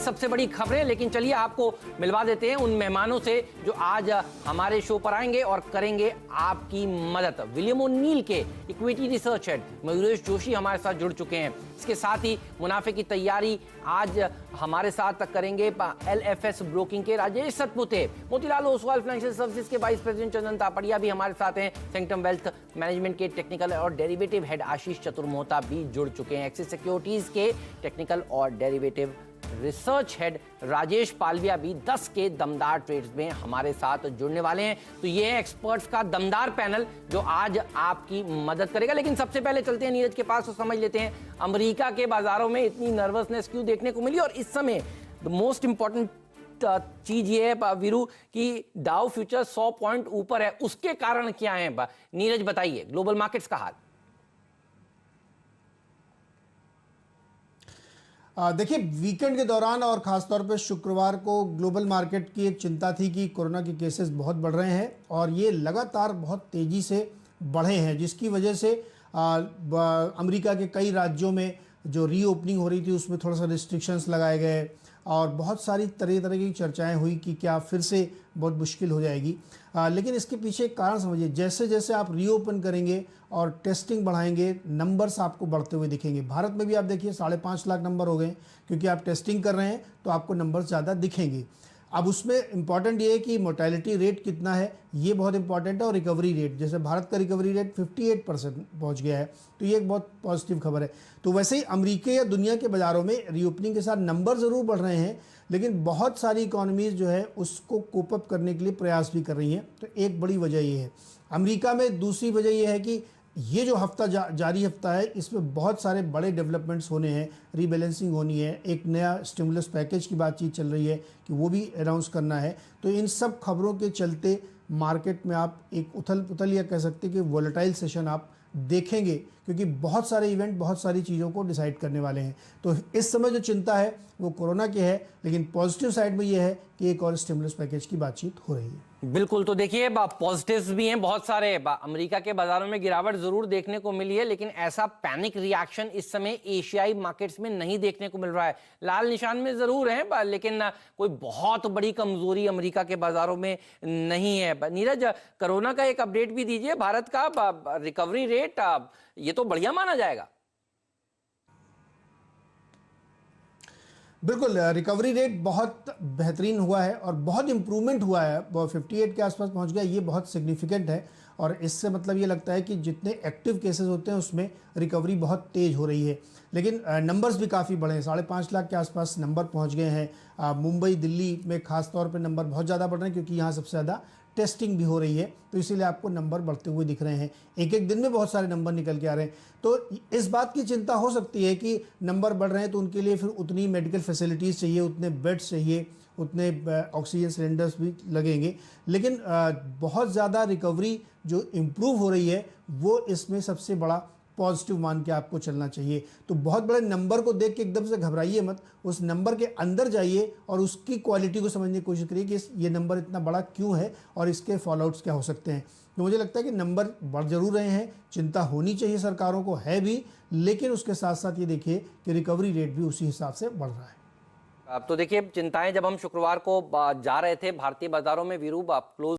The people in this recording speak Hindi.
सबसे बड़ी खबरें, लेकिन चलिए आपको मिलवा देते हैं उन मेहमानों से जो आज हमारे शो पर आएंगे और करेंगे आपकी मदद। विलियम ओ'नील के equity research head Mayuresh Joshi हमारे साथ जुड़ चुके हैं। इसके साथ ही मुनाफे की तैयारी आज हमारे साथ करेंगे LFS ब्रोकिंग के राजेश सतपुते। मोतीलाल ओसवाल फाइनेंशियल सर्विसेज के वाइस प्रेसिडेंट चंदन तापड़िया भी हमारे साथ हैं। सेंक्टम वेल्थ मैनेजमेंट के टेक्निकल और डेरिवेटिव हेड आशीष चतुर्मोहता भी जुड़ चुके हैं। एक्सिस सिक्योरिटीज के टेक्निकल और derivative research head Rajesh Palvia भी 10 के दमदार ट्रेड्स में हमारे साथ जुड़ने वाले हैं। तो ये है एक्सपर्ट्स का दमदार पैनल जो आज आपकी मदद करेगा। लेकिन सबसे पहले चलते हैं नीरज के पास और समझ लेते हैं अमेरिका के बाजारों में इतनी नर्वसनेस क्यों देखने को मिली, और इस समय द मोस्ट इंपॉर्टेंट चीज ये है वीरू कि डाउ फ्यूचर 100 पॉइंट ऊपर है, उसके कारण क्या है नीरज बताइए ग्लोबल मार्केट्स का हाल। देखिए, वीकेंड के दौरान और ख़ासतौर पे शुक्रवार को ग्लोबल मार्केट की एक चिंता थी कि कोरोना के केसेस बहुत बढ़ रहे हैं और ये लगातार बहुत तेज़ी से बढ़े हैं, जिसकी वजह से अमेरिका के कई राज्यों में जो रीओपनिंग हो रही थी उसमें थोड़ा सा रिस्ट्रिक्शंस लगाए गए और बहुत सारी तरह तरह की चर्चाएं हुई कि क्या फिर से बहुत मुश्किल हो जाएगी। लेकिन इसके पीछे एक कारण समझिए, जैसे जैसे आप रीओपन करेंगे और टेस्टिंग बढ़ाएंगे, नंबर्स आपको बढ़ते हुए दिखेंगे। भारत में भी आप देखिए 5.5 लाख नंबर हो गए, क्योंकि आप टेस्टिंग कर रहे हैं तो आपको नंबर्स ज़्यादा दिखेंगे। अब उसमें इंपॉर्टेंट ये है कि मोर्टेलिटी रेट कितना है, ये बहुत इंपॉर्टेंट है, और रिकवरी रेट, जैसे भारत का रिकवरी रेट 58% पहुंच गया है, तो ये एक बहुत पॉजिटिव खबर है। तो वैसे ही अमेरिका या दुनिया के बाज़ारों में रीओपनिंग के साथ नंबर ज़रूर बढ़ रहे हैं, लेकिन बहुत सारी इकोनॉमीज़ जो है उसको कोप अप करने के लिए प्रयास भी कर रही हैं। तो एक बड़ी वजह ये है अमेरिका में। दूसरी वजह ये है कि ये जो हफ्ता जारी हफ्ता है, इसमें बहुत सारे बड़े डेवलपमेंट्स होने हैं, रीबैलेंसिंग होनी है, एक नया स्टिमुलस पैकेज की बातचीत चल रही है कि वो भी अनाउंस करना है। तो इन सब खबरों के चलते मार्केट में आप एक उथल पुथल या कह सकते हैं कि वोलेटाइल सेशन आप देखेंगे, क्योंकि बहुत सारे इवेंट बहुत सारी चीज़ों को डिसाइड करने वाले हैं। तो इस समय जो चिंता है वो कोरोना की है, लेकिन पॉजिटिव साइड में ये है कि एक और स्टिमुलस पैकेज की बातचीत हो रही है। बिल्कुल, तो देखिए पॉजिटिव्स भी हैं बहुत सारे। अमेरिका के बाजारों में गिरावट जरूर देखने को मिली है, लेकिन ऐसा पैनिक रिएक्शन इस समय एशियाई मार्केट्स में नहीं देखने को मिल रहा है। लाल निशान में जरूर है, लेकिन कोई बहुत बड़ी कमजोरी अमेरिका के बाजारों में नहीं है। नीरज, कोरोना का एक अपडेट भी दीजिए। भारत का रिकवरी रेट ये तो बढ़िया माना जाएगा। बिल्कुल, रिकवरी रेट बहुत बेहतरीन हुआ है और बहुत इम्प्रूवमेंट हुआ है, 58 के आसपास पहुंच गया। ये बहुत सिग्निफिकेंट है और इससे मतलब ये लगता है कि जितने एक्टिव केसेस होते हैं उसमें रिकवरी बहुत तेज़ हो रही है। लेकिन नंबर्स भी काफ़ी बड़े हैं, 5.5 लाख के आसपास नंबर पहुंच गए हैं। मुंबई दिल्ली में खास तौर पे नंबर बहुत ज़्यादा बढ़ रहे हैं, क्योंकि यहाँ सबसे ज़्यादा टेस्टिंग भी हो रही है, तो इसीलिए आपको नंबर बढ़ते हुए दिख रहे हैं। एक एक दिन में बहुत सारे नंबर निकल के आ रहे हैं। तो इस बात की चिंता हो सकती है कि नंबर बढ़ रहे हैं तो उनके लिए फिर उतनी मेडिकल फैसिलिटीज़ चाहिए, उतने बेड्स चाहिए, उतने ऑक्सीजन सिलेंडर्स भी लगेंगे। लेकिन बहुत ज़्यादा रिकवरी जो इम्प्रूव हो रही है वो इसमें सबसे बड़ा पॉजिटिव मान के आपको चलना चाहिए। तो बहुत बड़े नंबर को देख के एकदम से घबराइए मत, उस नंबर के अंदर जाइए और उसकी क्वालिटी को समझने की कोशिश करिए कि ये नंबर इतना बड़ा क्यों है और इसके फॉलोआउट्स क्या हो सकते हैं। तो मुझे लगता है कि नंबर बढ़ जरूर रहे हैं, चिंता होनी चाहिए सरकारों को, है भी, लेकिन उसके साथ साथ ये देखिए कि रिकवरी रेट भी उसी हिसाब से बढ़ रहा है। अब तो देखिए चिंताएं जब हम शुक्रवार को जा रहे थे भारतीय बाजारों में वीरू क्लोज